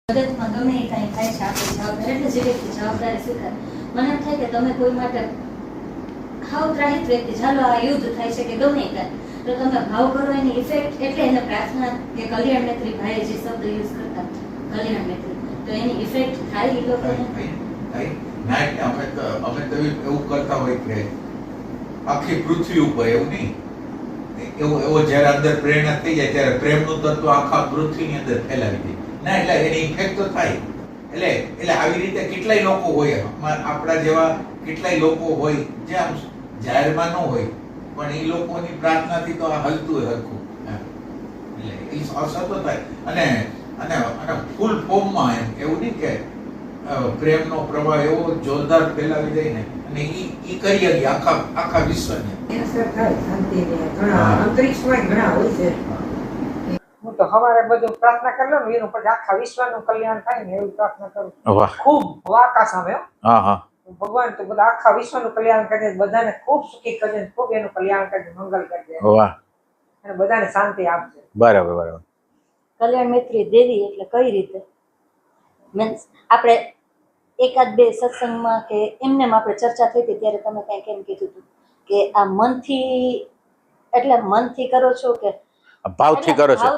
જગતમાં ગમે એ કાંઈ થાય છે આપણે જવાબદાર એટલે જે વ્યક્તિ જવાબદારી સ્વીકાર મને એમ થાય કે તમે કોઈ માટે હાવ ત્રાહિત વ્યક્તિ ચાલો આ યુદ્ધ થાય છે કે ગમે એ કાંઈ તો તમે ભાવ કરો એની ઇફેક્ટ એટલે એને પ્રાર્થના કે કલ્યાણ મૈત્રી ભાઈ જે શબ્દ યુઝ કરતા કલ્યાણ મૈત્રી તો એની ઇફેક્ટ થાય એ લોકોને અમે તો એવું કરતા હોય કે આખી પૃથ્વી ઉપર એવું નહીં એવો જયારે અંદર પ્રેરણા થઈ જાય ત્યારે પ્રેમનું તત્વ આખા પૃથ્વીની અંદર ફેલાવી દે ના એટલે એની ઇફેક્ટ તો થાય એટલે આવી રીતે કેટલાય લોકો હોય આપણા જેવા કેટલાય લોકો હોય જે આમ જાહેરમાં ન હોય પણ એ લોકોની પ્રાર્થનાથી તો આ હલતું હોય હરખું એટલે એ સતત થાય અને અને અને ફૂલ ફોર્મમાં એવું નહીં કે પ્રેમનો પ્રવાહ એવો જોરદાર ફેલાવી દે ને અને ઈ કરી ગયા આખા વિશ્વને અંતરિક્ષમાં ઘણા હોય છે. હું તો સવારે બધું પ્રાર્થના કરી લઉં એનું પછી આખા વિશ્વનું કલ્યાણ થાય ને એવી પ્રાર્થના કરું. ખૂબ વાકા સામે ભગવાન તો બધા આખા વિશ્વનું કલ્યાણ કરે, બધાને ખૂબ સુખી કરે, ખૂબ એનું કલ્યાણ કરે, મંગલ કરે અને બધાને શાંતિ આપશે. બરાબર. કલ્યાણ મૈત્રી દેવી એટલે કઈ રીતે મીન્સ આપણે એકાદ બે સત્સંગમાં કે એમને આપણે ચર્ચા થઈ હતી ત્યારે તમે કંઈક એમ કીધું હતું કે આ મનથી એટલે મનથી કરો છો કે ભાવથી કરો છો?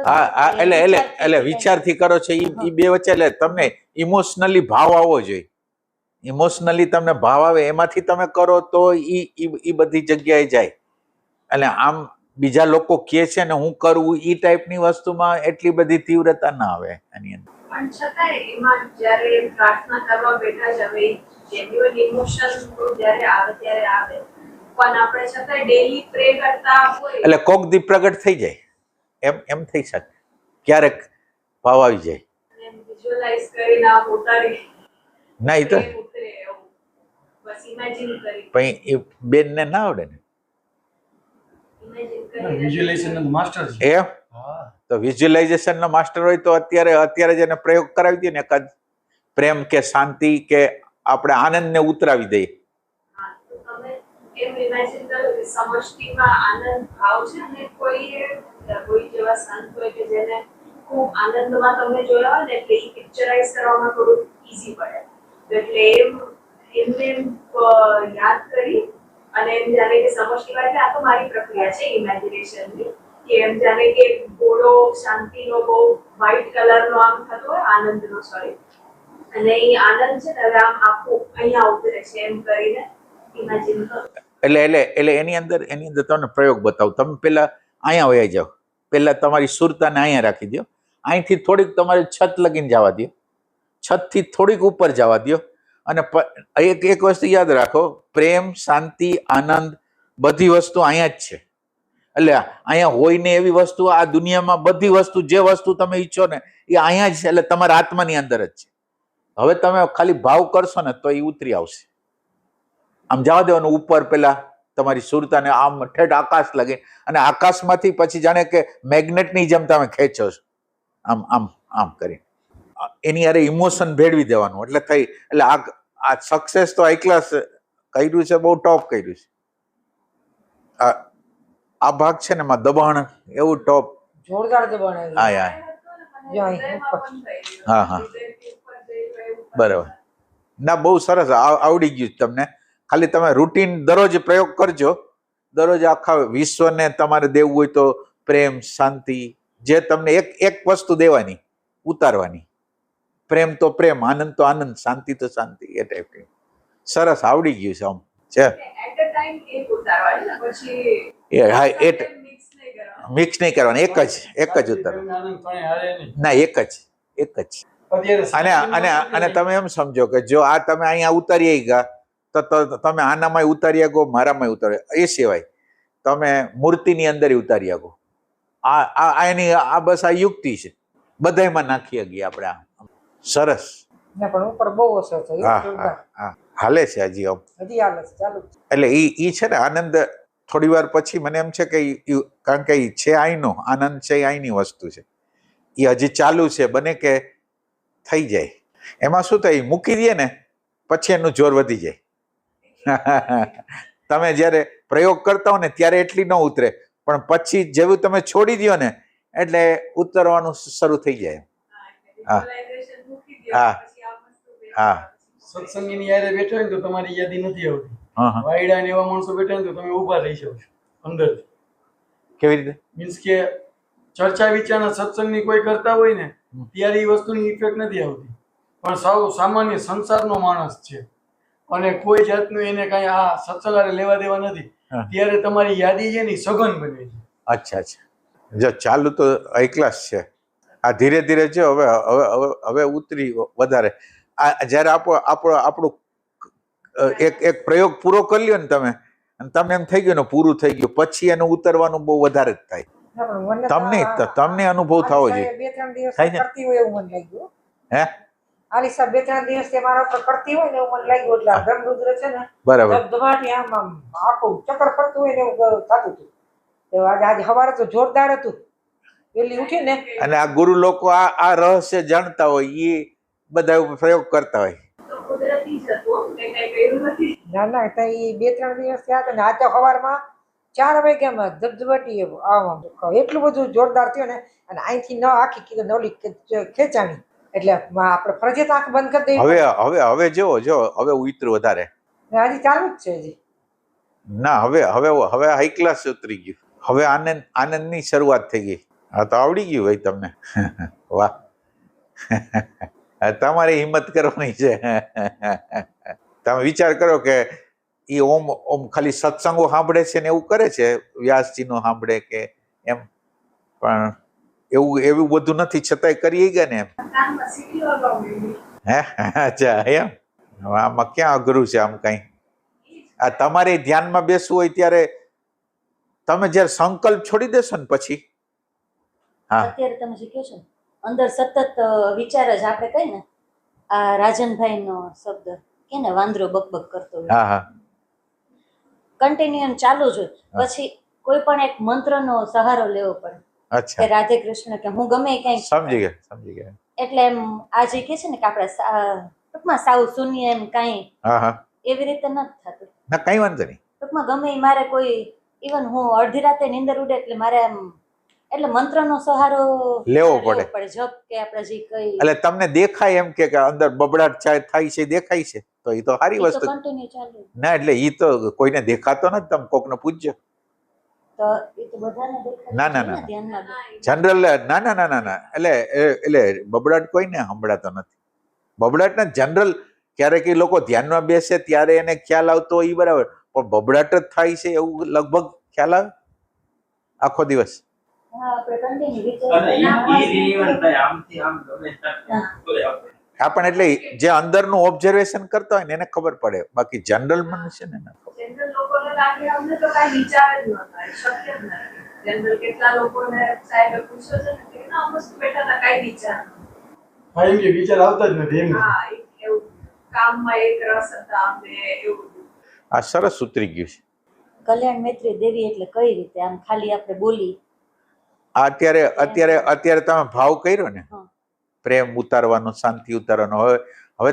હા, એટલે વિચારથી કરો છો. એ બે વચ્ચે એટલે તમને ઇમોશનલી ભાવ આવવો જોઈએ. ઇમોશનલી તમને ભાવ આવે એમાંથી તમે કરો તો ઈ બધી જગ્યાએ જાય. એટલે આમ બીજા લોકો કહે છે ને હું કરું ઈ ટાઈપની વસ્તુમાં એટલી બધી તીવ્રતા ના આવે એની અંદર. પણ છતાંય એમાં જ્યારે પ્રાર્થના કરવા બેઠા જ હવે જેન્યુઅલ ઇમોશન જ્યારે આવે ત્યારે આવે પણ આપણે છતાંય ડેઈલી પ્રે કરતા હોય એટલે કોક દી પ્રગટ થઈ જાય એમ થઈ શકે, ક્યારેક ભાવ આવી જાય અને વિઝ્યુઅલાઇઝ કરીને આપ ઉતારી ના. એ તો ઉતરે એવું બસ ઇમેજિન કરી પણ એ બેનને ના આવડે ને ઇમેજિન કરી વિઝ્યુઅલાઇઝેશન નો માસ્ટર છે. એમ તો વિઝ્યુઅલાઇઝેશન નો માસ્ટર હોય તો અત્યારે જ એને પ્રયોગ કરાવી દઈએ ને એકાદ પ્રેમ કે શાંતિ કે આપણે આનંદને ઉતરાવી દઈએ. હા તો તમે એમ ઇમેજિન કરો કે સમષ્ટિમાં આનંદ ભાવ છે અને કોઈ જેવા સંત હોય કે જેને ખૂબ આનંદમાં તમે જોયા હોય ને એટલે એ પિક્ચરાઇઝ કરવામાં થોડું ઈઝી પડે તો એટલે એમને યાદ કરી અને એમ જાણે કે સમષ્ટિમાં એટલે આ તો મારી પ્રક્રિયા છે ઇમેજિનેશનની કે એમ જાણે કે ઘોડો શાંતિનો બહુ વ્હાઇટ કલરનો આમ થતો હોય આનંદનો સોરી અને એ આનંદ છે ને હવે આમ આખું અહીંયા ઉતરે છે એમ કરીને ઇમેજિન કરો. એટલે એની અંદર તમને પ્રયોગ બતાવું. તમે પેલા અહીંયા વયા જાઓ, પેલા તમારી સુરતાને અહીંયા રાખી દો, અહીંથી થોડીક તમારે છત લગીને જવા દો, છતથી થોડીક ઉપર જવા દો અને એક વસ્તુ યાદ રાખો, પ્રેમ શાંતિ આનંદ બધી વસ્તુ અહીંયા જ છે. એટલે અહીંયા હોય ને એવી વસ્તુ આ દુનિયામાં બધી વસ્તુ જે વસ્તુ તમે ઈચ્છો ને એ અહીંયા જ છે, એટલે તમારા આત્માની અંદર જ છે. હવે તમે ખાલી ભાવ કરશો ને તો એ ઉતરી આવશે. આમ જવા દેવાનું ઉપર પેલા તમારી સુરતાને આમ ઠેઠ આકાશ લાગે અને આકાશમાંથી પછી જાણે કે મેગ્નેટની જેમ તમે ખેંચો છો આમ આમ આમ કરી એની અરે ઇમોશન ભેળવી દેવાનું એટલે થઈ. એટલે આ સક્સેસ તો હાઈ ક્લાસ કર્યું છે, બહુ ટોપ કર્યું છે. આ ભાગ છે ને એમાં દબાણ એવું ટોપ જોરદાર દબાણ આવ્યું. હા બરાબર. ના બહુ સરસ આવડી ગયું તમને. ખાલી તમે રૂટીન દરરોજ પ્રયોગ કરજો. દરરોજ આખા વિશ્વને તમારે દેવું હોય તો પ્રેમ શાંતિ જે તમને એક વસ્તુ દેવાની ઉતારવાની. પ્રેમ તો પ્રેમ, આનંદ તો આનંદ, શાંતિ તો શાંતિ, એ ટાઈપની. સરસ આવડી ગયું છે આમ છે. એટ અ ટાઈમ એક ઉતારવાની ને પછી હા મિક્સ નહીં કરવાનું. મિક્સ નહીં કરવાનું, એક જ ઉતારવાનું. ના એક જ અને તમે એમ સમજો કે જો આ તમે અહીંયા ઉતારી ગયા તો તમે આનામાં ઉતારી શકો, મારામાં ઉતારી. એ સિવાય તમે મૂર્તિની અંદર ઉતારી શકો. એની બસ આ યુક્તિ છે, બધામાં નાખી શકીએ આપણે. આ સરસ. પણ ઉપર બહુ અસર છે. હા હાલે છે હજી આમ હજી હાલે છે, ચાલુ છે. એટલે ઈ છે ને આનંદ થોડી વાર પછી મને એમ છે કે કારણ કે છે અહીંનો આનંદ છે, અહીંની વસ્તુ છે, એ હજી ચાલુ છે. બને કે થઈ જાય. એમાં શું થાય, મૂકી દે ને પછી એનું જોર વધી જાય. તમે જ્યારે પ્રયોગ કરતા હો ને ત્યારે એટલી ન ઉતરે, પણ પછી જેવું તમે છોડી દો ને એટલે ઉતરવાનું શરૂ થઈ જાય. હા. Visualization મૂકી દો, હા. પછી આ વસ્તુ બેઠી હા. પછી. સત્સંગની યારે બેઠો હોય ને તો તમારી યાદી નથી આવતી. હા હા વાયડા ને એવા માણસો બેઠા હોય ને તો તમે ઊભા રહી શકો છો અંદર. કેવી રીતે? મીન્સ કે ચર્ચા વિચારણા સત્સંગની કોઈ કરતા હોય ને ત્યારે એ વસ્તુની ઇફેક્ટ નથી આવતી. પણ સાવ સામાન્ય સંસારનો માણસ છે અને કોઈ જાતનું એને કાંઈ આ સત્સંગ હારે લેવા દેવા નથી, હા. ત્યારે તમારી યાદી છે ને ઈ સઘન બને છે. અચ્છા અચ્છા, જો ચાલુ તો હાઈ ક્લાસ છે. આ ધીરે ધીરે જો હવે હવે હવે હવે ઉતરી વધારે. આ જ્યારે આપણું એક પ્રયોગ પૂરો કરી લ્યો ને તમે, અને તમને એમ થઈ ગયું ને પૂરું થઈ ગયું, પછી એનું ઉતરવાનું બહુ વધારે જ થાય. ના, પણ મને તો તમને અનુભવ થવો જોઈએ. બે ત્રણ દિવસ થાય છે? કરતી હોય એવું મને લાગ્યું. હે? આલિસા બે ત્રણ દિવસ મારા ઉપર કરતી હોય ને એવું મને લાગ્યું. એટલે આ બ્રહ્મરુદ્ર છે ને બરાબર. ધબધબાટી આમ આખું ચક્કર ફરતું હોય ને એવું થતું હતું. તો આજે સવારે તો જોરદાર હતું. પેલી ઉઠી ને અને આ ગુરુ લોકો આ રહસ્ય જાણતા હોય, એ બધા ઉપર પ્રયોગ કરતા હોય. તો કુદરતી જ હતું, મેં કાંઈ કર્યું નથી. ના ના તો એ બે ત્રણ દિવસ થયા હતા ને આ તો સવારમાં 4 વાગ્યામાં ધબધબાટી આમ એટલું બધું જોરદાર થયું ને. અને અહીંથી ન આખી કીધું નોલી ખેંચાણી. એટલે આપણે ફરજિયાત આંખ બંધ કરી દઈએ. હવે જો હવે ઉતર્યું વધારે. હજી ચાલુ જ છે હજી. ના, હવે હાઈ ક્લાસ ઉતરી ગયું. હવે આનંદની શરૂઆત થઈ ગઈ. હા, તો આવડી ગયું ભાઈ તમને. વાહ. તમારી હિંમત કરવાની છે. તમે વિચાર કરો કે એ ઓમ ખાલી સત્સંગો સાંભળે છે ને એવું કરે છે, વ્યાસજીનો સાંભળે કે એમ, પણ એવું બધું નથી, છતાંય કરી ગયા ને એમ. કાનમાં સીટી લગાવી. હે? અચ્છા, એમ. આમાં ક્યાં અઘરું છે આમ કઈ? આ તમારે ધ્યાનમાં બેસવું હોય ત્યારે તમે જ્યારે સંકલ્પ છોડી દેશો ને પછી. હા, અત્યારે તમે જે કહો છો ને, અંદર સતત વિચાર જ આપણે કહીએ ને, આ રાજનભાઈનો શબ્દ કે ને, વાંદરો બકબક કરતો હોય, હા, હા. કન્ટિન્યુ ચાલુ જ હોય. હા. પછી કોઈ પણ એક મંત્રનો સહારો લેવો પડે કે અચ્છા, રાધે કૃષ્ણ કે હું ગમે ક્યાંય. સમજી ગયા. એટલે એમ આ જે કે છે ને કે આપણે ટૂંકમાં સાવ શૂન્ય એમ કાંઈ હા હા, એવી રીતે નથી થતું. ના કઈ વાંધો નહીં. ટૂંકમાં ગમે ઈ મારે કોઈ ઇવન હું અડધી રાતે નીંદર ઉડે એટલે મારે એમ એટલે મંત્રનો સહારો લેવો મારે પડે. જપ કે આપણે જે કઈ એટલે તમને દેખાય એમ કે અંદર બબડાટ થાય છે, દેખાય છે, તો એ તો સારી ઈ તો વસ્તુ. કન્ટિન્યુ ચાલુ. ના, એટલે એ તો કોઈને દેખાતો નથી. તમે કોકને પૂછજો. તો એ તો બધાને દેખાય ના, છે ના, ને ના. ધ્યાનમાં. જનરલ ના. એટલે બબડાટ કોઈને સંભળાતો નથી. બબડાટ ને જનરલ ક્યારેક એ લોકો ધ્યાનમાં બેસે ત્યારે એને ખ્યાલ આવતો હોય, ઈ બરાબર, પણ બબડાટ જ થાય છે એવું લગભગ ખ્યાલ આવે આખો દિવસ. હા, આપણે કન્ટિન્યુ અને ઈ રિનિવલ થાય આમથી આમ ગમે હા. હા, પણ એટલે જે અંદરનું ઓબ્ઝર્વેશન કરતા હોય ને એને ખબર પડે, બાકી જનરલ મનુષ્ય ને ના ખબર. જનરલ લોકોને લાગે અમને તો કાંઈ વિચાર જ ન થાય, શક્ય જ નથી. જનરલ કેટલા લોકોને સાહેબે પૂછ્યો છે ને કે ના મસ્ત બેઠા હતા, કાંઈ વિચાર ન. હા, એમ કે વિચાર આવતા જ નથી એમ. હા, એવું કામમાં એક રસ હતા અમને એવું. આ સરસ ઉતરી ગયું છે. કલ્યાણ મૈત્રી દેવી એટલે કઈ રીતે આમ ખાલી આપણે બોલી. આ અત્યારે તમે ભાવ કર્યો ને, હા. પ્રેમ ઉતારવાનો, શાંતિ ઉતારવાનો. હવે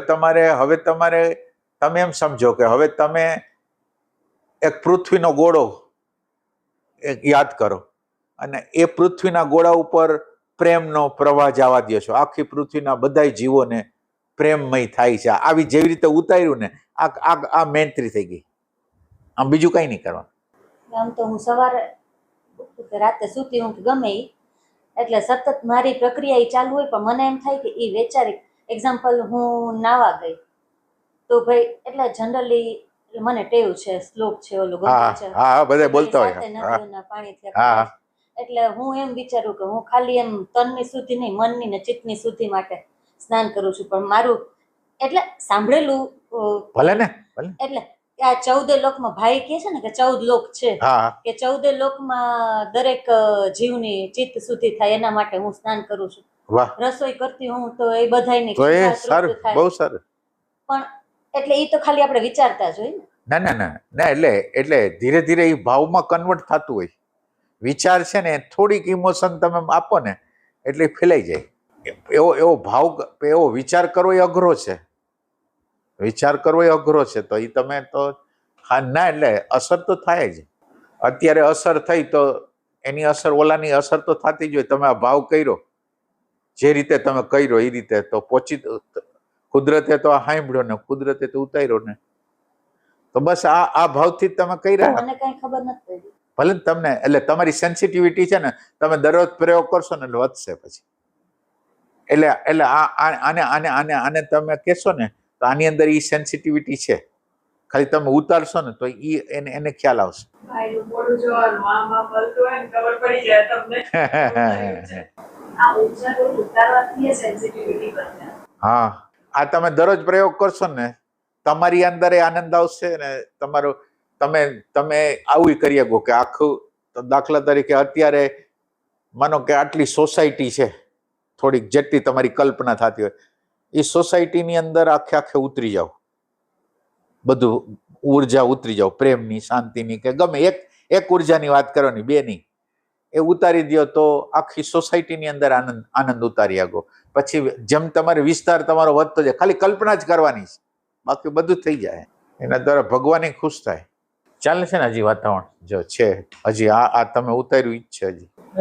તમારે તમે એમ સમજો કે હવે તમે એક પૃથ્વીનો ગોળો યાદ કરો અને એ પૃથ્વીના ગોળા ઉપર પ્રેમનો પ્રવાહ જવા દો છો. આખી પૃથ્વીના બધા જીવોને પ્રેમમય થાય છે. આવી જેવી રીતે ઉતાર્યું ને, આ મૈત્રી થઈ ગઈ. આમ બીજું કઈ નહીં કરવાનું. આમ તો હું સવારે રાતે સૂતી હું કે ગમે ઈ, એટલે સતત મારી પ્રક્રિયા ઈ ચાલુ હોય, પણ મને એમ થાય કે ઈ વૈચારિક. એક્ઝામ્પલ, હું નાવા ગઈ તો ભાઈ એટલે જનરલી મને ટેવ છે, શ્લોક છે, ઓલો ગમે છે, હા, બધા બોલતા હોય. સાથે હા, નદીઓના પાણીથી હા, આપણે. એટલે હું એમ વિચારું કે હું ખાલી એમ તનની શુદ્ધિ નહીં, મનની ને ચિત્તની શુદ્ધિ માટે સ્નાન કરું છું. પણ મારું એટલે સાંભળેલું ભલે ને, ભલે. એટલે આ 14 લોકમાં ભાઈ કહે છે ને કે 14 લોક છે, હા, કે 14 લોકમાં દરેક જીવની ચિત્ત શુદ્ધિ થાય એના માટે હું સ્નાન કરું છું. વાહ, રસોઈ કરતી હું તો એ બધાયની તો એ ક્ષુધા સારું, તૃપ્ત થાય. બહુ સારું. પણ એટલે એ તો ખાલી આપણે વિચારતા જ હોય ને. ના, એટલે ધીરે ધીરે એ ભાવમાં કન્વર્ટ થતું હોય. વિચાર છે ને, થોડીક ઇમોશન તમે આપો ને એટલે ફેલાઈ જાય. એવો ભાવ, એવો વિચાર કરવો એ અઘરો છે. તો એ તમે તો હા ના, એટલે અસર તો થાય જ. અત્યારે અસર થઈ તો એની અસર ઓલાની અસર તો થતી જ હોય. તમે આ ભાવ કર્યો જે રીતે તમે કર્યો એ રીતે તો પહોંચી કુદરતે તો સાંભળ્યો ને કુદરતે તો ઉતાર્યો ને તો બસ આ ભાવથી જ તમે કર્યા મને કઈ ખબર નથી પડી. ભલે ને તમને એટલે તમારી સેન્સિટિવિટી છે ને તમે દરરોજ પ્રયોગ કરશો ને એટલે વધશે પછી એટલે આને તમે કહેશો ને તો આની અંદર એ સેન્સિટિવિટી છે ખાલી તમે ઉતારશો ને તો એને ખ્યાલ આવશે. ભાઈનું મોઢું જોવાનું, આમાં બોલતું હોય ને ખબર પડી જાય તમને. આ ઊર્જા કોઈ ઉતારવાથી એ સેન્સિટિવિટી બને. હા, આ તમે દરરોજ પ્રયોગ કરશો ને તમારી અંદર આનંદ આવશે ને તમારો તમે આવું કરી શકો કે આખું દાખલા તરીકે અત્યારે માનો કે આટલી સોસાયટી છે થોડીક જેટલી તમારી કલ્પના થતી હોય એ સોસાયટીની અંદર આખે ઉતરી જાઓ, બધું ઉર્જા ઉતરી જાઓ, પ્રેમની, શાંતિની કે ગમે એક ઉર્જાની વાત કરવાની, બે નહીં, એ ઉતારી દો તો આખી સોસાયટીની અંદર આનંદ ઉતારી આગો. પછી જેમ તમારે વિસ્તાર તમારો વધતો જાય, ખાલી કલ્પના જ કરવાની છે, બાકી બધું થઈ જાય. એના દ્વારા ભગવાન ખુશ થાય. ચાલે છે ને હજી વાતાવરણ જો છે, હજી આ તમે ઉતાર્યું ઈ જ છે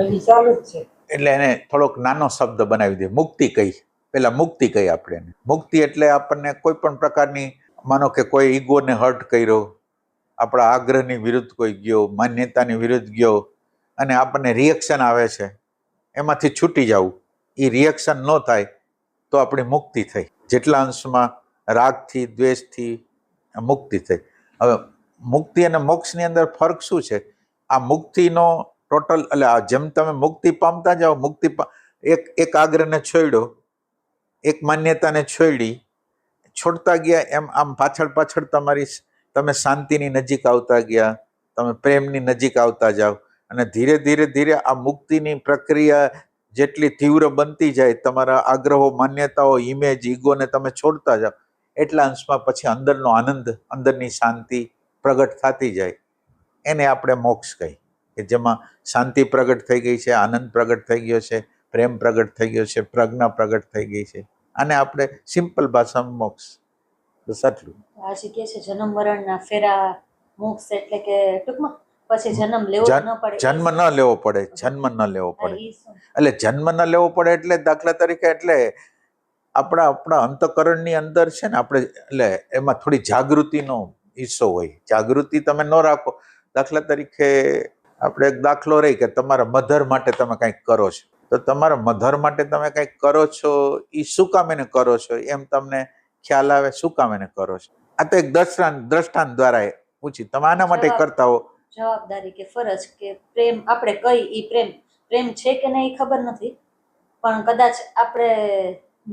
હજી ચાલુ જ છે. એટલે એને થોડોક નાનો શબ્દ બનાવી દે, મુક્તિ કહી. પેલા મુક્તિ કહી આપણે એને. મુક્તિ એટલે આપણને કોઈ પણ પ્રકારની માનો કે કોઈ ઈગોને હર્ટ કર્યો, આપણા આગ્રહની વિરુદ્ધ કોઈ ગયો, માન્યતાની વિરુદ્ધ ગયો અને આપણને રિએક્શન આવે છે, એમાંથી છૂટી જવું. એ રિએક્શન ન થાય તો આપણી મુક્તિ થઈ. જેટલા અંશમાં રાગથી, દ્વેષથી મુક્તિ થઈ. હવે મુક્તિ અને મોક્ષની અંદર ફરક શું છે? આ મુક્તિનો ટોટલ એટલે જેમ તમે મુક્તિ પામતા જાઓ, એક આગ્રહને છોડ્યો, એક માન્યતાને છોડતા ગયા, એમ આમ પાછળ તમે શાંતિની નજીક આવતા ગયા, તમે પ્રેમની નજીક આવતા જાઓ અને ધીરે ધીરે આ મુક્તિની પ્રક્રિયા જેટલી તીવ્ર બનતી જાય, તમારા આગ્રહો, માન્યતાઓ, ઇમેજ, ઈગોને તમે છોડતા જાઓ એટલા અંશમાં પછી અંદરનો આનંદ, અંદરની શાંતિ પ્રગટ થતી જાય. એને આપણે મોક્ષ કહી કે જેમાં શાંતિ પ્રગટ થઈ ગઈ છે, આનંદ પ્રગટ થઈ ગયો છે, પ્રેમ પ્રગટ થઈ ગયો છે, પ્રજ્ઞા પ્રગટ થઈ ગઈ છે. આને આપણે સિમ્પલ ભાષામાં મોક્ષ. બસ આટલું. આજે કે છે જન્મ મરણના ફેરા મોક્ષ એટલે કે ટૂંકમાં પછી જન્મ લેવો ન પડે, જન્મ ન લેવો પડે, જન્મ ન લેવો પડે. એટલે જન્મ ન લેવો પડે એટલે દાખલા તરીકે એટલે આપણા અંતઃકરણની અંદર છે ને આપણે એટલે એમાં થોડી જાગૃતિનો હિસ્સો હોય. જાગૃતિ તમે ન રાખો, દાખલા તરીકે આપણે એક દાખલો રહી કે તમારા મધર માટે તમે કંઈક કરો છો, તો તમારા મધર માટે તમે કંઈક કરો છો એ શું કામ એને કરો છો એમ તમને ખ્યાલ આવે, શું કામ એને કરો છો. આ તો એક દ્રષ્ટાંત દ્વારા પૂછી તમે આના માટે કરતા હો. જવાબદારી કે ફરજ કે પ્રેમ આપણે કઈ ઈ પ્રેમ છે કે નહીં ખબર નથી, પણ કદાચ આપણે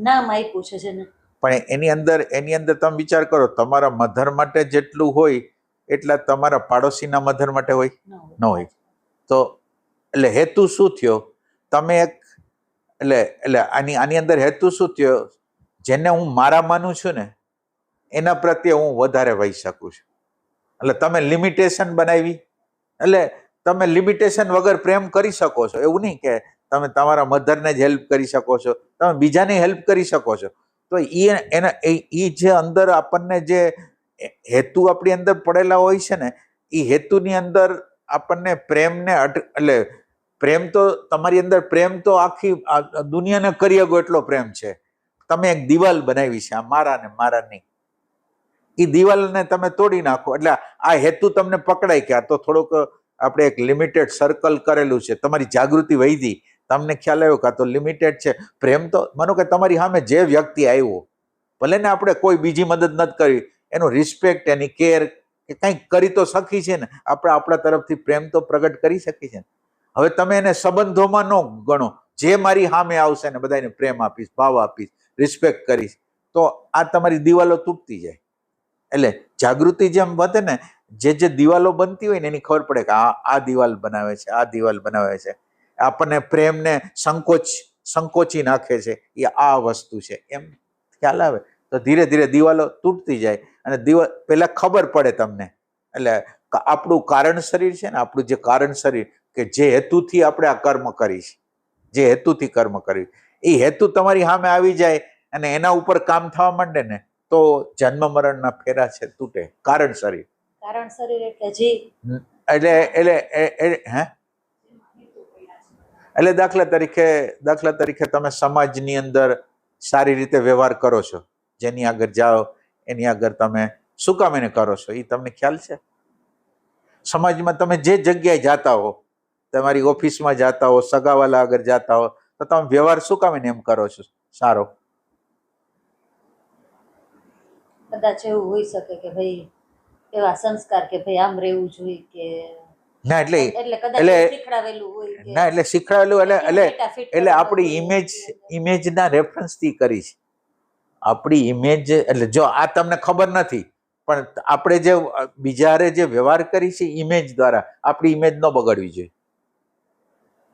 નામ આપ્યું છે જેને. પણ એની અંદર તમે વિચાર કરો, તમારા મધર માટે જેટલું હોય એટલા તમારા પાડોશીના મધર માટે હોય ન હોય. તો એટલે હેતુ શું થયો? તમે એક એટલે આની અંદર હેતુ શું થયો? જેને હું મારા માનું છું ને એના પ્રત્યે હું વધારે વહી શકું છું. એટલે તમે લિમિટેશન બનાવી, એટલે તમે લિમિટેશન વગર પ્રેમ કરી શકો છો. એવું નહીં કે તમે તમારા મધરને જ હેલ્પ કરી શકો છો, તમે બીજાને હેલ્પ કરી શકો છો. તો એ જે અંદર આપણને જે હેતુ આપણી અંદર પડેલા હોય છે ને, એ હેતુની અંદર આપણને પ્રેમને એટલે પ્રેમ તો તમારી અંદર પ્રેમ તો આખી દુનિયાને કરી શકો એટલો પ્રેમ છે. તમે એક દિવાલ બનાવી છે, આ મારા ને મારા નહીં, એ દિવાલને તમે તોડી નાખો એટલે આ હેતુ તમને પકડાય કે આ તો થોડોક આપણે એક લિમિટેડ સર્કલ કરેલું છે. તમારી જાગૃતિ વધી, તમને ખ્યાલ આવ્યો કે આ તો લિમિટેડ છે. પ્રેમ તો માનો કે તમારી સામે જે વ્યક્તિ આવ્યો, ભલે ને આપણે કોઈ બીજી મદદ નથી કરી, એનું રિસ્પેક્ટ, એની કેર કે કંઈક કરી તો શકી છે ને, આપણે આપણા તરફથી પ્રેમ તો પ્રગટ કરી શકી છે ને. હવે તમે એને સંબંધોમાં ન ગણો, જે મારી સામે આવશે ને બધાને પ્રેમ આપીશ, ભાવ આપીશ, રિસ્પેક્ટ કરીશ, તો આ તમારી દિવાલો તૂટતી જાય. એટલે જાગૃતિ જેમ વધે ને, જે દિવાલો બનતી હોય ને એની ખબર પડે કે આ દિવાલ બનાવે છે, આ દિવાલ બનાવે છે, આપણને પ્રેમને સંકોચી નાખે છે, એ આ વસ્તુ છે, એમ ખ્યાલ આવે તો ધીરે ધીરે દિવાલો તૂટતી જાય. અને પેલા ખબર પડે તમને. એટલે આપણું કારણ શરીર છે ને, આપણું જે કારણ શરીર કે જે હેતુથી આપણે આ કર્મ કરીશ, જે હેતુથી કર્મ કર્યું, એ હેતુ તમારી સામે આવી જાય અને એના ઉપર કામ થવા માંડે ને, તો જન્મ મરણના ફેરા છે તૂટે. કારણ શરીર એટલે જી એટલે હે એટલે દાખલા તરીકે તમે સમાજની અંદર સારી રીતે વ્યવહાર કરો છો, જેની આગળ જાઓ એની આગળ તમે શું કામ એને કરો છો એ તમને ખ્યાલ છે? સમાજમાં તમે જે જગ્યાએ જાતા હો, તમારી ઓફિસમાં જાતા હો, સગાવાલા આગળ જાતા હો, તો તમે વ્યવહાર શું કામ એને એમ કરો છો સારો? કદાચ એવું હોઈ શકે કે ભાઈ એવા સંસ્કાર કે ભાઈ આમ રહેવું જોઈએ કે ના એટલે કદાચ શીખડાવેલું હોય કે ના એટલે શીખવાડેલું એટલે ડેટા ફિટ એટલે કરેલો આપણી હોય. ઇમેજના રેફરન્સથી કરી છે. આપણી ઇમેજ એટલે જો આ તમને ખબર નથી, પણ આપણે જે બીજારે જે વ્યવહાર કરી છે ઇમેજ દ્વારા, આપણી ઇમેજ ન બગાડવી જોઈએ.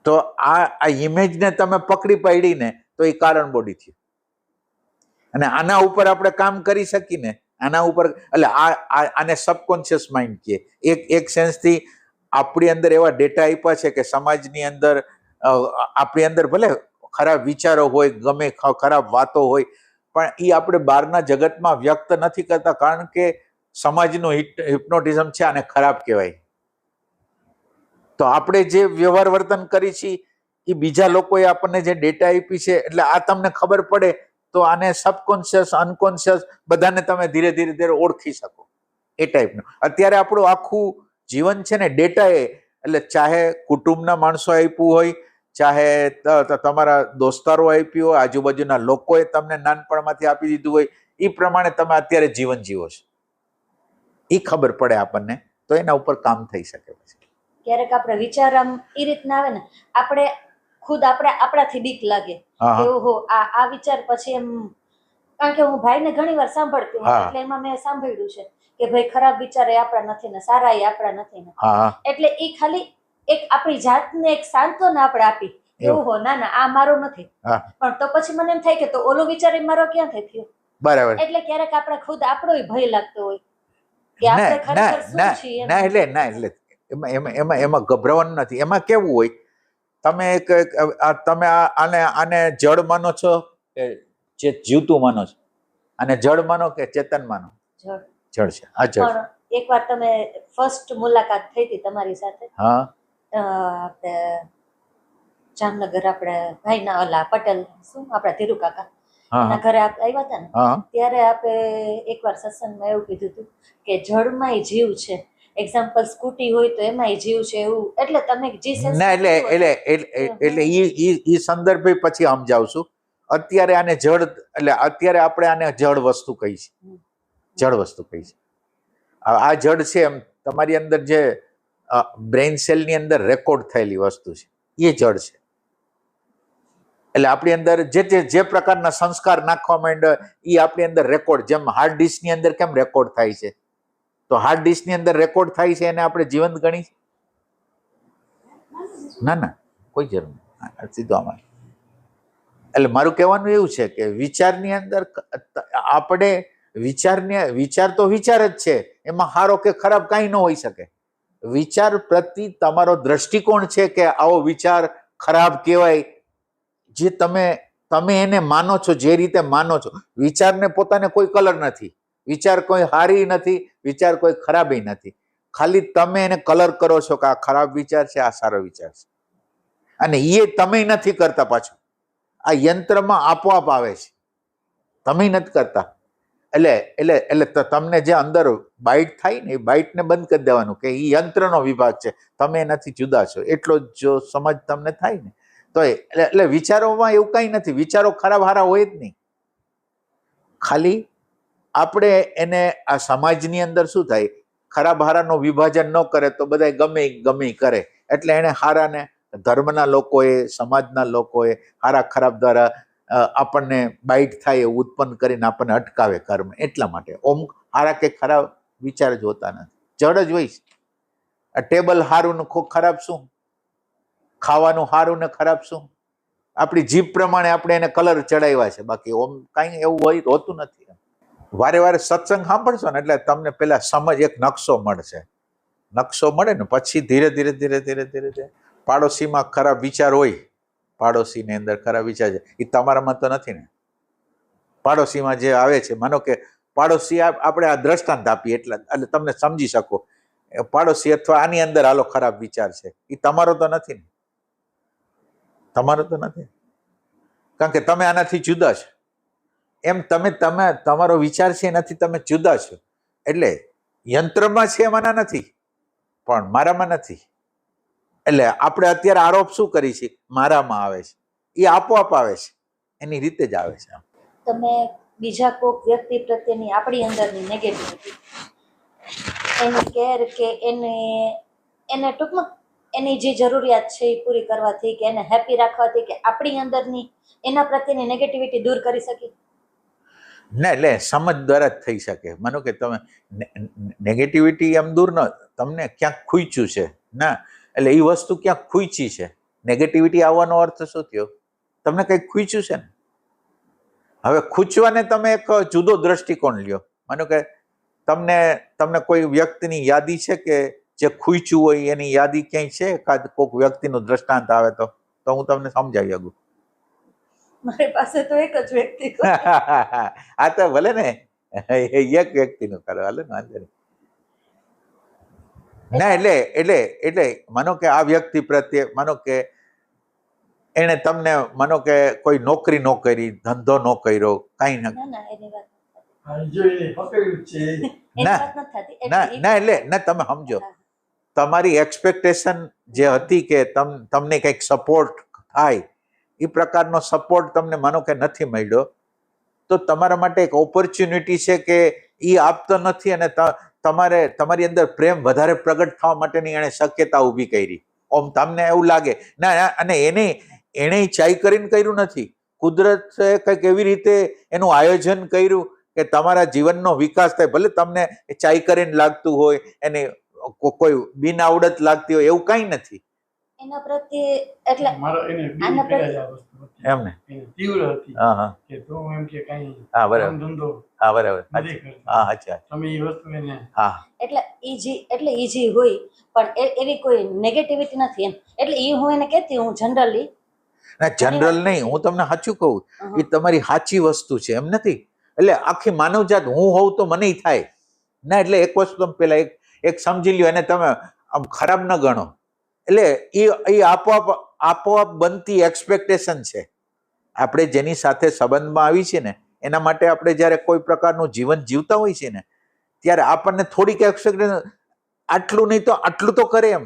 તો આ ઇમેજને તમે પકડી પાડીને તો એ કારણ બોડી થયું. અને આના ઉપર આપણે કામ કરી શકીને આના ઉપર એટલે આને સબકોન્શિયસ માઇન્ડ કહે. એક સેન્સથી આપણી અંદર એવા ડેટા આપ્યા છે કે સમાજની અંદર આપણી અંદર ભલે ખરાબ વિચારો હોય, ગમે ખરાબ વાતો હોય, પણ એ આપણે બહારના જગતમાં વ્યક્ત નથી કરતા, કારણ કે સમાજનું હિપ્નોટિઝમ છે, આને ખરાબ કહેવાય. તો આપણે જે વ્યવહાર વર્તન કરી છીએ એ બીજા લોકોએ આપણને જે ડેટા આપી છે, એટલે આ તમને ખબર પડે તો આને સબકોન્શિયસ, અનકોન્શિયસ બધાને તમે ધીરે ધીરે ઓળખી શકો. એ ટાઈપનું અત્યારે આપણું આખું જીવન છે ને ડેટા એટલે ચાહે કુટુંબના માણસો આપ્યું હોય, ચાહે તમારા દોસ્તારો આપ્યું હોય, આજુબાજુના લોકોએ તમને નાનપણમાંથી આપી દીધું હોય, એ પ્રમાણે તમે અત્યારે જીવન જીવો છો. એ ખબર પડે આપણને તો એના ઉપર કામ થઈ શકે. પછી ક્યારેક આપણે વિચાર આમ એ રીતના આવે ને, આપણે ખુદ આપણાથી બીક લાગે કે ઓહો આ વિચાર પછી એમ, કારણ કે હું ભાઈને ઘણી વાર સાંભળતી હોઉં, એટલે એમાં મેં સાંભળ્યું છે કે ભાઈ ખરાબ વિચાર એ આપણા નથી ને સારા એ આપણા નથી ને, એટલે એ ખાલી એક આપણી જાતને એક સાંત્વના આપણે આપી કે ઓહો ના આ મારો નથી, પણ તો પછી મને એમ થાય કે તો ઓલો વિચાર એ મારો ક્યાંથી થયો? બરાબર. એટલે ક્યારેક આપણે ખુદ આપણો ભય લાગતો હોય કે આપણે ખરેખર શું છીએ. ના એટલે એમાં ગભરાવાનું નથી. એમાં કેવું હોય, તમે તમે આને જડ માનો છો કે જીવતું માનો છો? અને જડ માનો કે ચેતન માનો? જડ છે. આ જડ. પણ એકવાર તમે ફર્સ્ટ મુલાકાત થઈ હતી તમારી સાથે, આપણે જામનગર આપણે ભાઈના ઓલા પટેલ શું આપણા ધીરુ કાકા એના ઘરે આવ્યા હતા ને, ત્યારે આપણે એકવાર સત્સંગમાં એવું કીધું હતું કે જળમાંય જીવ છે. એક્ઝામ્પલ સ્કૂટી હોય તો એમાંય જીવ છે એવું. એટલે તમે જે સેન્સ ના એટલે ઈ સંદર્ભે પછી સમજાવું છું. અત્યારે આને જળ એટલે અત્યારે આપણે આને જળ વસ્તુ કહી છે. જળ વસ્તુ કહી છે. આ જળ છે એમ તમારી અંદર જે બ્રેઇન સેલની અંદર રેકોર્ડ થયેલી વસ્તુ છે એ જળ છે. એટલે આપણી અંદર જે પ્રકારના સંસ્કાર નાખવા માંડે એ આપણી અંદર રેકોર્ડ, જેમ હાર્ડ ડિસ્કની અંદર કેમ રેકોર્ડ થાય છે, તો હાર્ડ ડિસ્કની અંદર રેકોર્ડ થાય છે એને આપણે જીવંત ગણી? ના કોઈ જરૂર નહીં. સીધો આમાં એટલે મારું કહેવાનું એવું છે કે વિચારની અંદર આપણે વિચાર તો વિચાર જ છે, એમાં સારો કે ખરાબ કાંઈ ન હોઈ શકે. વિચાર પ્રતિ તમારો દ્રષ્ટિકોણ છે કે આવો વિચાર ખરાબ કહેવાય, જે તમે એને માનો છો, જે રીતે માનો છો. વિચારને પોતાને કોઈ કલર નથી, વિચાર કોઈ હારી નથી, વિચાર કોઈ ખરાબી નથી. ખાલી તમે એને કલર કરો છો કે આ ખરાબ વિચાર છે, આ સારો વિચાર છે, અને એ તમે નથી કરતા. પાછું આ યંત્રમાં આપોઆપ આવે છે, તમે નથી કરતા. એટલે તમને જે અંદર બાઇટ થાય ને એ બાઇટને બંધ કરી દેવાનું કે એ યંત્રનો વિભાગ છે, તમે નથી, જુદા છો. એટલો જો સમજ તમને થાય ને તો એટલે વિચારોમાં એવું કંઈ નથી. વિચારો ખરાબ હારા હોય જ નહીં. ખાલી આપણે એને આ સમાજની અંદર શું થાય, ખરાબ હારાનો વિભાજન ન કરે તો બધા ગમે કરે. એટલે એને હારાને ધર્મના લોકોએ, સમાજના લોકોએ હારા ખરાબ દ્વારા આપણને બાઇટ થાય એવું ઉત્પન્ન કરીને આપણને અટકાવે કર્મ. એટલા માટે ઓમ હારા કે ખરાબ વિચાર જોતા નથી, જડ જ હોય. આ ટેબલ હારું ને ખરાબ શું? ખાવાનું હારું ને ખરાબ શું? આપણી જીભ પ્રમાણે આપણે એને કલર ચડાવ્યા છે, બાકી ઓમ કાંઈ એવું હોય હોતું નથી. વારે વારે સત્સંગ સાંભળશો ને એટલે તમને પેલા સમજ એક નકશો મળશે. નકશો મળે ને પછી ધીરે ધીરે પાડોશીમાં ખરાબ વિચાર હોય, પાડોશીની અંદર ખરાબ વિચાર છે, એ તમારામાં તો નથી ને. પાડોશીમાં જે આવે છે, માનો કે પાડોશી આપણે આ દ્રષ્ટાંત આપીએ એટલે તમને સમજી શકો. પાડોશી અથવા આની અંદર હાલો ખરાબ વિચાર છે, એ તમારો તો નથી ને. તમારો તો નથી, કારણ કે તમે આનાથી જુદા છો. એમ તમે તમારો વિચાર છે એનાથી તમે જુદા છો. એટલે યંત્રમાં છે એમાંના નથી, પણ મારામાં નથી. એટલે આપણે અત્યારે આરોપ શું કરી છે? મારામાં આવે છે, એ આપોઆપ આવે છે, એની રીતે જ આવે છે. તમે બીજા કોઈક વ્યક્તિ પ્રત્યેની આપણી અંદરની નેગેટિવિટી, એની કેર કે એને ટૂંકમાં એની જે જરૂરિયાત છે એ પૂરી કરવાથી કે એને હેપી રાખવાથી કે આપણી અંદરની એના પ્રત્યેની નેગેટિવિટી દૂર કરી શકીએ. ના, એટલે સમજ દ્વારા જ થઈ શકે. માનો કે તમે નેગેટિવિટી એમ દૂર ન, તમને ક્યાંક ખૂંચ્યું છે ના, એટલે એ વસ્તુ ક્યાંક ખૂંચી છે. નેગેટિવિટી આવવાનો અર્થ શું થયો? તમને કંઈક ખૂંચ્યું છે ને. હવે ખૂંચવાને તમે એક જુદો દ્રષ્ટિકોણ લ્યો. માનો કે તમને કોઈ વ્યક્તિની યાદી છે કે જે ખૂંચ્યું હોય એની યાદી ક્યાંય છે? કોઈક વ્યક્તિનું દ્રષ્ટાંત આવે તો હું તમને સમજાવી શકું. મારી પાસે તો એક જ વ્યક્તિ આ તો ભલે ને એક વ્યક્તિનું કરો, હાલે ને, વાંધો નહીં. ના, એટલે માનો કે આ વ્યક્તિ પ્રત્યે, માનો કે એને તમને, માનો કે કોઈ નોકરી ન કરી, ધંધો ન કર્યો, કાંઈ ન, ના એની વાત એટલે ના, તમે સમજો, તમારી એક્સપેક્ટેશન જે હતી કે તમને કંઈક સપોર્ટ થાય, એ પ્રકારનો સપોર્ટ તમને માનો કે નથી મળ્યો, તો તમારા માટે એક ઓપોર્ચ્યુનિટી છે કે એ આપતો નથી અને તમારી અંદર પ્રેમ વધારે પ્રગટ થવા માટેની એણે શક્યતા ઊભી કરી. ઓમ તમને એવું લાગે ના, અને એણે ચાઈ કરીને કર્યું નથી. કુદરતે કંઈક એવી રીતે એનું આયોજન કર્યું કે તમારા જીવનનો વિકાસ થાય. ભલે તમને ચાઈ કરીને લાગતું હોય, એને કોઈ બિન આવડત લાગતી હોય, એવું કાંઈ નથી એના પ્રત્યે. એટલે આના પ્રત્યે એમ ને તીવ્ર હતી કે તો એમ કે કઈ હા, બરાબર, ધંધો હા, બરાબર, નથી કરતો. હા, અચ્છા, તમે એ વસ્તુ એને હા, એટલે ઈજી હોય, પણ એવી કોઈ નેગેટિવિટી નથી એમ. એટલે એ હું એને કહેતી, હું જનરલી ના, જનરલ નહીં, હું તમને સાચું કહું, એ તમારી સાચી વસ્તુ છે એમ નથી. એટલે આખી માનવજાત હું હોઉં તો મને થાય ના. એટલે એક વસ્તુ તમે પેલા એક સમજી લ્યો, એને તમે આમ ખરાબ ન ગણો. એટલે એ આપોઆપ બનતી એક્સપેક્ટેશન છે. આપણે જેની સાથે સંબંધમાં આવી છે ને, એના માટે આપણે જ્યારે કોઈ પ્રકારનું જીવન જીવતા હોય છે ને, ત્યારે આપણને થોડીક એક્સપેક્ટેશન, આટલું નહીં તો આટલું તો કરે એમ.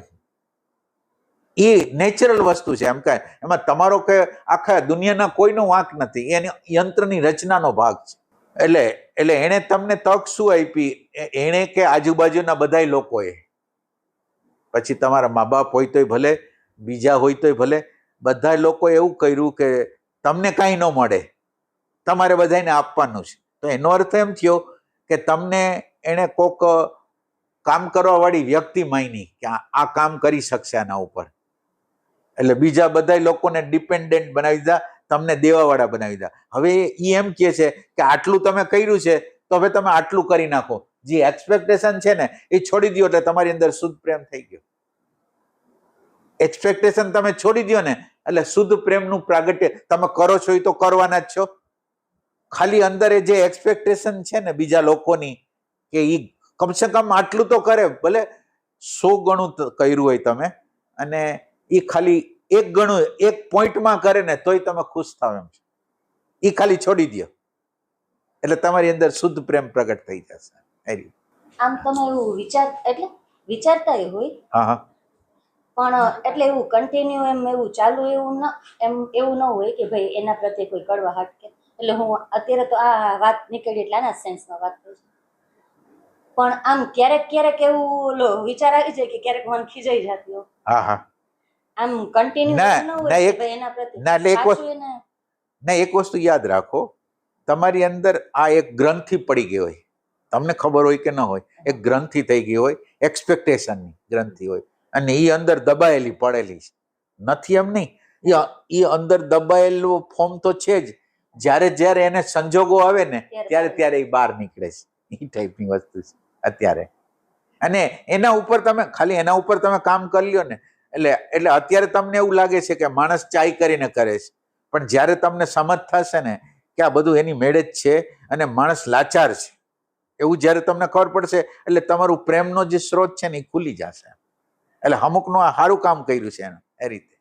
એ નેચરલ વસ્તુ છે એમ. કાંઈ એમાં તમારો કે આખા દુનિયાના કોઈનો વાંક નથી, એની યંત્રની રચનાનો ભાગ છે. એટલે એણે તમને તક શું આપી? એણે કે આજુબાજુના બધા લોકોએ, પછી તમારા મા બાપ હોય તોય ભલે, બીજા હોય તોય ભલે, બધા લોકો એવું કર્યું કે તમને કાંઈ ન મળે, તમારે બધાને આપવાનું છે. તો એનો અર્થ એમ થયો કે તમને એણે કોક કામ કરવા વાળી વ્યક્તિ માની કે આ કામ કરી શકશે આના ઉપર. એટલે બીજા બધા લોકોને ડિપેન્ડન્ટ બનાવી દીધા, તમને દેવાવાળા બનાવી દીધા. હવે એ એમ કહે છે કે આટલું તમે કર્યું છે તો હવે તમે આટલું કરી નાખો. જે એક્સપેક્ટેશન છે ને એ છોડી દો, એટલે તમારી અંદર શુદ્ધ પ્રેમ થઈ ગયો. એક્સપેક્ટેશન તમે છોડી દો ને એટલે શુદ્ધ પ્રેમનું પ્રાગટ્ય તમે કરો છો, એ તો કરવાના જ છો. ખાલી અંદર જે એક્સપેક્ટેશન છે ને બીજા લોકોની, કે એ કમસે કમ આટલું તો કરે, ભલે 100 ગણું કર્યું હોય તમે, અને એ ખાલી 1 ગણું 1 પોઈન્ટમાં કરે ને તોય તમે ખુશ થાવ એમ છો. એ ખાલી છોડી દો એટલે તમારી અંદર શુદ્ધ પ્રેમ પ્રગટ થઈ જશે. આમ તમે એવું વિચારતા હોય, હા, પણ એટલે એવું કન્ટિન્યુ એમ એવું ચાલુ એવું ન હોય કે ભાઈ એના પ્રત્યે કોઈ કડવાહટ કે. એટલે હું અત્યારે તો આ વાત નીકળી એટલે આના સેન્સમાં વાત કરું છું. પણ આમ ક્યારેક એવું વિચાર આવી જાય કે ક્યારેક મન ખીજાઈ જતી હોય. હા, આમ કન્ટિન્યુ ન હોય કે ભાઈ એના પ્રત્યે ના, એક વસ્તુ યાદ રાખો, તમારી અંદર આ એક ગ્રંથિ પડી ગઈ હોય, તમને ખબર હોય કે ન હોય, એક ગ્રંથિ થઈ ગઈ હોય, એક્સપેક્ટેશનની ગ્રંથિ હોય, અને એ અંદર દબાયેલી પડેલી છે. નથી એમ નહીં, એ અંદર દબાયેલું ફોર્મ તો છે જ. જ્યારે એને સંજોગો આવે ને ત્યારે એ બહાર નીકળે છે. એ ટાઈપની વસ્તુ છે અત્યારે. અને એના ઉપર તમે કામ કરી લ્યો ને, એટલે અત્યારે તમને એવું લાગે છે કે માણસ ચાઈ કરીને કરે છે, પણ જ્યારે તમને સમજ થશે ને કે આ બધું એની મેળે જ છે અને માણસ લાચાર છે, એવું જ્યારે તમને ખબર પડશે, એટલે તમારું પ્રેમનો જે સ્ત્રોત છે ને એ ખુલી જશે. એટલે અમુકનું આ સારું કામ કર્યું છે એને એ રીતે.